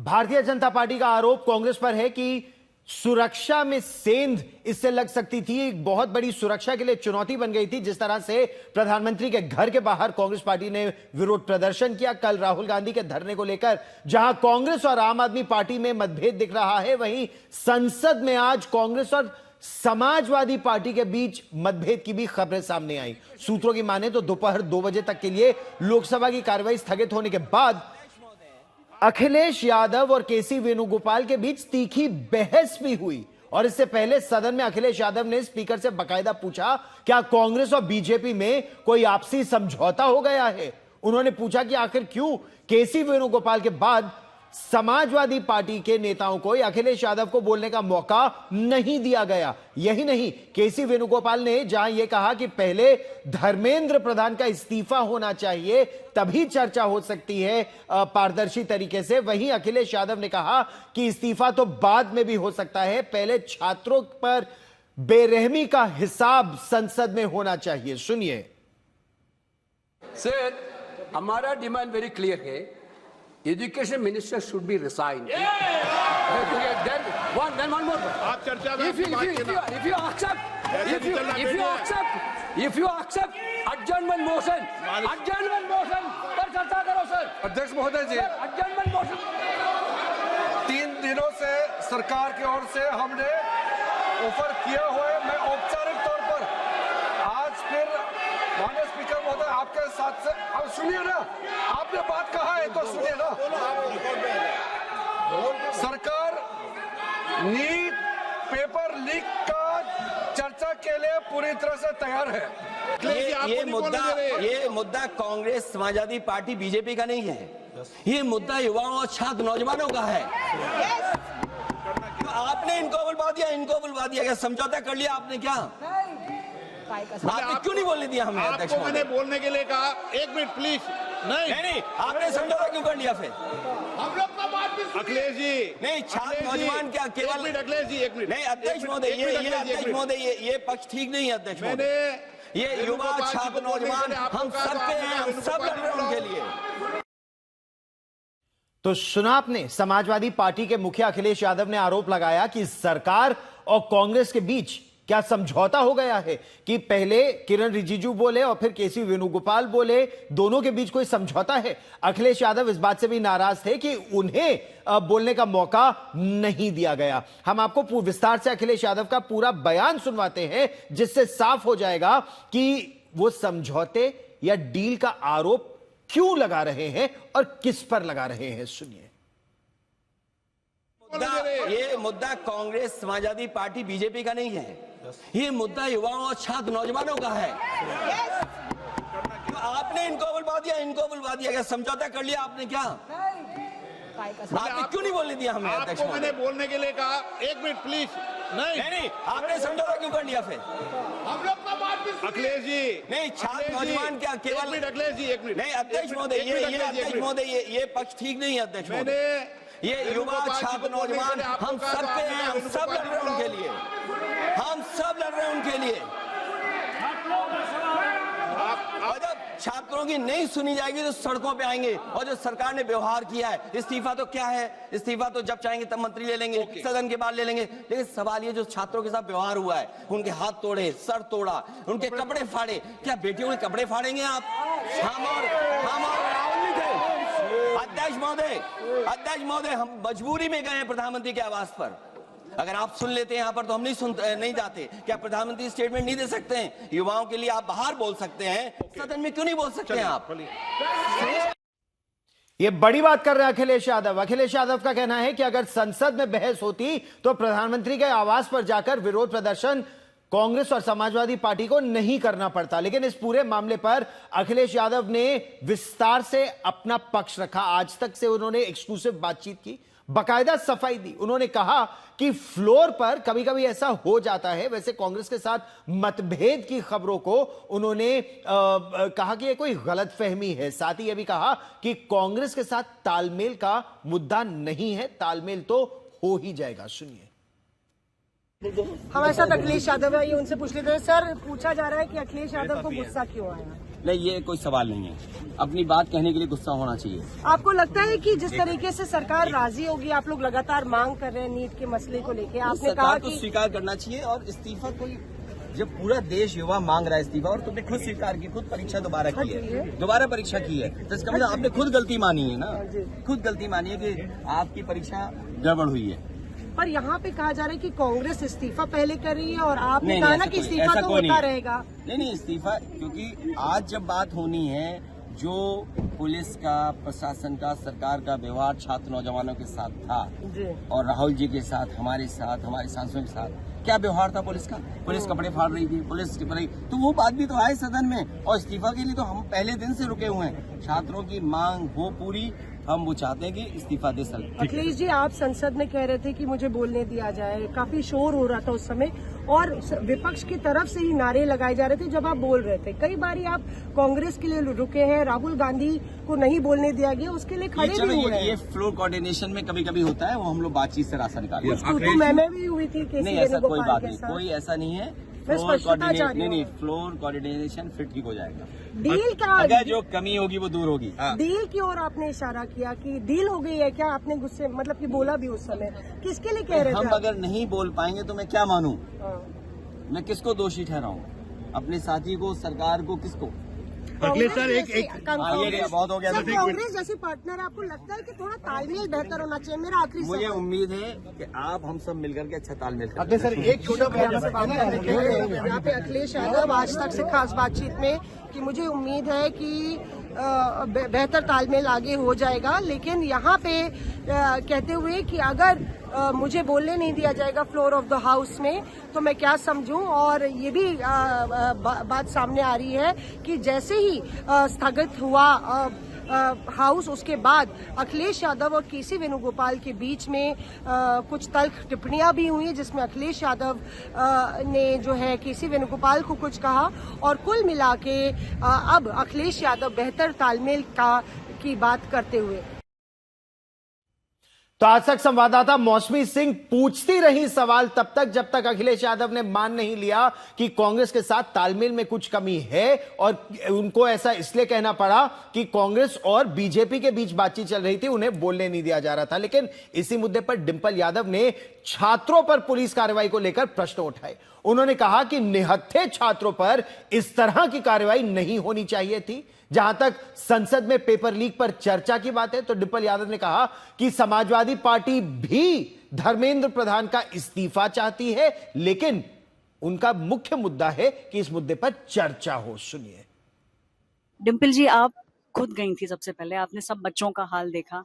Bharatiya Janata party का आरोप कांग्रेस पर है कि सुरक्षा में सेंध इससे लग सकती थी। एक बहुत बड़ी सुरक्षा के लिए चुनौती बन गई थी। जिस तरह से प्रधानमंत्री के घर के बाहर कांग्रेस पार्टी ने विरोध प्रदर्शन किया कल राहुल गांधी के धरने को लेकर, जहां कांग्रेस और आम आदमी पार्टी में मतभेद दिख रहा है, वहीं संसद में आज कांग्रेस और समाजवादी पार्टी के बीच मतभेद की भी खबरें सामने आई। सूत्रों की माने तो दोपहर 2 बजे तक के लिए लोकसभा की कार्रवाई स्थगित होने के बाद अखिलेश यादव और केसी वेणुगोपाल के बीच तीखी बहस भी हुई। और इससे पहले सदन में अखिलेश यादव ने स्पीकर से बाकायदा पूछा, क्या कांग्रेस और बीजेपी में कोई आपसी समझौता हो गया है। उन्होंने पूछा कि आखिर क्यों केसी वेणुगोपाल के बाद समाजवादी पार्टी के नेताओं को अखिलेश यादव को बोलने का मौका नहीं दिया गया। यही नहीं, केसी वेणुगोपाल ने जहां यह कहा कि पहले धर्मेंद्र प्रधान का इस्तीफा होना चाहिए तभी चर्चा हो सकती है पारदर्शी तरीके से, वहीं अखिलेश यादव ने कहा कि इस्तीफा तो बाद में भी हो सकता है, पहले छात्रों पर बेरहमी का हिसाब संसद में होना चाहिए। सुनिए सर, हमारा डिमांड वेरी क्लियर है, Education minister should be resigned. Then one more. आप चर्चा में if you accept adjournment motion पर चर्चा करो सर। अध्यक्ष महोदय जी, adjournment motion 3 दिनों से सरकार की ओर से हमने ऑफर किया हुआ है। मैं औपचारिक तौर पर आज फिर माननीय स्पीकर महोदय आपके साथ से, अब सुनिए ना, आपने बात कहा है तो सुनिए ना। सरकार नीट पेपर लीक का चर्चा के लिए पूरी तरह से तैयार है। ये मुद्दा कांग्रेस, समाजवादी पार्टी, बीजेपी का नहीं है। ये मुद्दा युवाओं और छात्र नौजवानों का है। तो आपने इनको बुलवा दिया, क्या समझौता कर लिया आपने? क्या आपने क्यों नहीं बोलने दिया हमें? अध्यक्ष आपको मैंने बोलने के लिए कहा, 1 मिनट प्लीज। नहीं, आपने समझौता क्यों कर लिया फिर? हम लोग का बात भी अखिलेश जी, नहीं, छात्र नौजवान क्या केवल अखिलेश जी 1 मिनट। नहीं अध्यक्ष महोदय, ये पक्ष ठीक नहीं है अध्यक्ष महोदय। ये युवा छात्र नौजवान हम सबके हैं, हम सब लड़ रहे हैं उनके लिए। तो सुना आपने, समाजवादी पार्टी के मुखिया अखिलेश यादव ने आरोप लगाया कि सरकार और कांग्रेस के बीच क्या समझौता हो गया है कि पहले किरण रिजिजू बोले और फिर केसी वेणुगोपाल बोले, दोनों के बीच कोई समझौता है। अखिलेश यादव इस बात से भी नाराज थे कि उन्हें बोलने का मौका नहीं दिया गया। हम आपको विस्तार से अखिलेश यादव का पूरा बयान सुनवाते हैं, जिससे साफ हो जाएगा कि वो समझौते या डील का आरोप क्यों लगा रहे हैं और किस पर लगा रहे हैं। सुनिए। ये मुद्दा कांग्रेस, समाजवादी पार्टी, बीजेपी का नहीं है। ये मुद्दा युवाओं और छात्र नौजवानों का है। तो आपने इनको बुलवा दिया, क्या समझौता कर लिया आपने? क्या आपने क्यों नहीं बोलने दिया हमें? अध्यक्ष आपको मैंने बोलने के लिए कहा, 1 मिनट प्लीज। नहीं, आपने समझौता क्यों कर लिया फिर? हम लोग का बात भी अखिलेश जी, नहीं, छात्र नौजवान क्या केवल अखिलेश जी 1 मिनट। नहीं अध्यक्ष महोदय, ये पक्ष ठीक नहीं है अध्यक्ष महोदय। ये युवा छात्र नौजवान हम सबके हैं, हम सब लड़ रहे हैं उनके लिए, हम सब लड़ रहे हैं उनके लिए। और जब छात्रों की नहीं सुनी जाएगी तो सड़कों पे आएंगे। और जो सरकार ने व्यवहार किया है, इस्तीफा तो क्या है, इस्तीफा तो जब चाहेंगे तब मंत्री ले लेंगे, सदन के बाद ले लेंगे। लेकिन सवाल ये, जो छात्रों के साथ व्यवहार हुआ है, उनके हाथ तोड़े, सर तोड़ा, उनके कपड़े फाड़े, क्या बेटियों के कपड़े फाड़ेंगे आप? हम और राहुल जी थे। अध्यक्ष महोदय, हम मजबूरी में गए हैं प्रधानमंत्री के आवास पर। अगर आप सुन लेते हैं यहाँ पर तो हम नहीं जाते। क्या प्रधानमंत्री स्टेटमेंट नहीं दे सकते हैं? युवाओं के लिए आप बाहर बोल सकते हैं, सदन में क्यों नहीं बोल सकते हैं आप? ये बड़ी बात कर रहे हैं अखिलेश यादव। अखिलेश यादव का कहना है कि अगर संसद में बहस होती तो प्रधानमंत्री के आवास पर जाकर विरोध प्रदर्शन कांग्रेस और समाजवादी पार्टी को नहीं करना पड़ता। लेकिन इस पूरे मामले पर अखिलेश यादव ने विस्तार से अपना पक्ष रखा। आज तक से उन्होंने एक्सक्लूसिव बातचीत की, बाकायदा सफाई दी। उन्होंने कहा कि फ्लोर पर कभी कभी ऐसा हो जाता है। वैसे कांग्रेस के साथ मतभेद की खबरों को उन्होंने कहा कि यह कोई गलतफहमी है। साथ ही यह भी कहा कि कांग्रेस के साथ तालमेल का मुद्दा नहीं है, तालमेल तो हो ही जाएगा। सुनिए। हमारे साथ अखिलेश यादव है, ये उनसे पूछ लेते हैं। सर, पूछा जा रहा है कि अखिलेश यादव को गुस्सा क्यों आया? नहीं, ये कोई सवाल नहीं है। अपनी बात कहने के लिए गुस्सा होना चाहिए। आपको लगता है कि जिस तरीके से सरकार राजी होगी, आप लोग लगातार मांग कर रहे हैं नीट के मसले को लेके, आपने कहा सरकार को कि स्वीकार करना चाहिए और इस्तीफा कोई, जब पूरा देश युवा मांग रहा है इस्तीफा और तुमने खुद स्वीकार की, खुद परीक्षा दोबारा की है, दोबारा परीक्षा की है, तो इसका मतलब आपने खुद गलती मानी है ना, खुद गलती मानी है कि आपकी परीक्षा गड़बड़ हुई है। पर यहाँ पे कहा जा रहा है कि कांग्रेस इस्तीफा पहले कर रही है और आपने नहीं, कहा नहीं, ना ऐसा कि कोई- इस्तीफा ऐसा तो कोई नहीं होता है। रहेगा। नहीं इस्तीफा, क्योंकि आज जब बात होनी है जो पुलिस का, प्रशासन का, सरकार का व्यवहार छात्र नौजवानों के साथ था जी। और राहुल जी के साथ, हमारे साथ, हमारे सांसदों के साथ क्या व्यवहार था पुलिस का? पुलिस कपड़े फाड़ रही थी, पुलिस की पढ़ाई, तो वो बात भी तो आए सदन में। और इस्तीफा के लिए तो हम पहले दिन से रुके हुए हैं। छात्रों की मांग हो पूरी, हम वो चाहते हैं कि इस्तीफा दे सकते। अखिलेश जी, आप संसद में कह रहे थे कि मुझे बोलने दिया जाए, काफी शोर हो रहा था उस समय और विपक्ष की तरफ से ही नारे लगाए जा रहे थे जब आप बोल रहे थे। कई बार आप कांग्रेस के लिए रुके हैं, राहुल गांधी को नहीं बोलने दिया गया, उसके लिए खड़े चलो भी हुए ये हैं। फ्लोर कोऑर्डिनेशन में कभी कभी होता है, वो हम लोग बातचीत से रास्ता निकालते हैं। तो मैं भी हुई थी केसी नहीं ऐसा कोई वेणुगोपाल बात के नहीं, साथ। कोई ऐसा नहीं है। मैं फ्लोर स्पष्टता चाह कोऑर्डिनेशन रही नहीं, हूँ। फ्लोर कोऑर्डिनेशन फिर ठीक हो जाएगा। डील क्या, अगर जो कमी होगी वो दूर होगी। डील की ओर आपने इशारा किया कि डील हो गई है क्या? आपने गुस्से मतलब कि बोला भी उस समय, किसके लिए कह रहे थे हम आप? अगर नहीं बोल पाएंगे तो मैं क्या मानूं? हाँ। मैं किसको दोषी ठहराऊं? अपने साथी को, सरकार को, किसको? अखिलेश सर, एक ये बहुत हो गया। सर, कांग्रेस जैसी पार्टनर है, आपको लगता है कि थोड़ा तालमेल बेहतर होना चाहिए? मेरा आखिरी मुझे सवाल। उम्मीद है कि आप हम सब मिलकर के अच्छा तालमेल करें। अखिलेश सर, एक छोटा यहाँ पे अखिलेश यादव आज तक से खास बातचीत में कि मुझे उम्मीद है कि बेहतर तालमेल आगे हो जाएगा, लेकिन यहाँ पे कहते हुए कि अगर मुझे बोलने नहीं दिया जाएगा फ्लोर ऑफ द हाउस में तो मैं क्या समझूं। और ये भी बात सामने आ रही है कि जैसे ही स्थगित हुआ हाउस, उसके बाद अखिलेश यादव और केसी वेणुगोपाल के बीच में कुछ तल्ख टिप्पणियां भी हुई, जिसमें अखिलेश यादव ने जो है केसी वेणुगोपाल को कुछ कहा और कुल मिला के अब अखिलेश यादव बेहतर तालमेल की बात करते हुए। तो आज तक संवाददाता मौसमी सिंह पूछती रही सवाल तब तक जब तक अखिलेश यादव ने मान नहीं लिया कि कांग्रेस के साथ तालमेल में कुछ कमी है, और उनको ऐसा इसलिए कहना पड़ा कि कांग्रेस और बीजेपी के बीच बातचीत चल रही थी, उन्हें बोलने नहीं दिया जा रहा था। लेकिन इसी मुद्दे पर डिंपल यादव ने छात्रों पर पुलिस कार्रवाई को लेकर प्रश्न उठाए। उन्होंने कहा कि निहत्थे छात्रों पर इस तरह की कार्रवाई नहीं होनी चाहिए थी। जहां तक संसद में पेपर लीक पर चर्चा की बात है तो डिंपल यादव ने कहा कि समाजवादी पार्टी भी धर्मेंद्र प्रधान का इस्तीफा चाहती है, लेकिन उनका मुख्य मुद्दा है कि इस मुद्दे पर चर्चा हो। सुनिए। डिंपल जी, आप खुद गई थी सबसे पहले, आपने सब बच्चों का हाल देखा,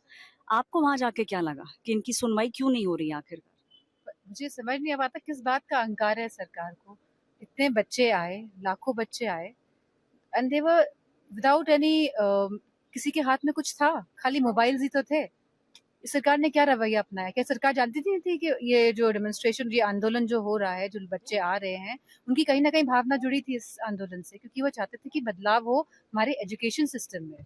आपको वहां जाके क्या लगा कि इनकी सुनवाई क्यों नहीं हो रही आखिर? मुझे समझ नहीं आ पाता किस बात का अहंकार है सरकार को। इतने बच्चे आए, लाखों बच्चे आए, and they were without any, किसी के हाथ में कुछ था, खाली मोबाइल ही तो थे। इस सरकार ने क्या रवैया अपनाया? क्या सरकार जानती थी कि ये जो डेमोन्स्ट्रेशन, ये आंदोलन जो हो रहा है, जो बच्चे आ रहे हैं, उनकी कहीं ना कहीं भावना जुड़ी थी इस आंदोलन से, क्योंकि वो चाहते थे कि बदलाव हो हमारे एजुकेशन सिस्टम में।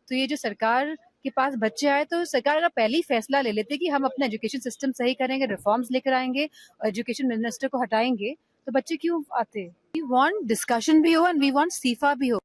तो ये जो सरकार के पास बच्चे आए, तो सरकार अगर पहले ही फैसला ले लेते कि हम अपना एजुकेशन सिस्टम सही करेंगे, रिफॉर्म्स लेकर आएंगे और एजुकेशन मिनिस्टर को हटाएंगे, तो बच्चे क्यों आते? वी वांट डिस्कशन भी हो एंड वी वांट इस्तीफा भी हो।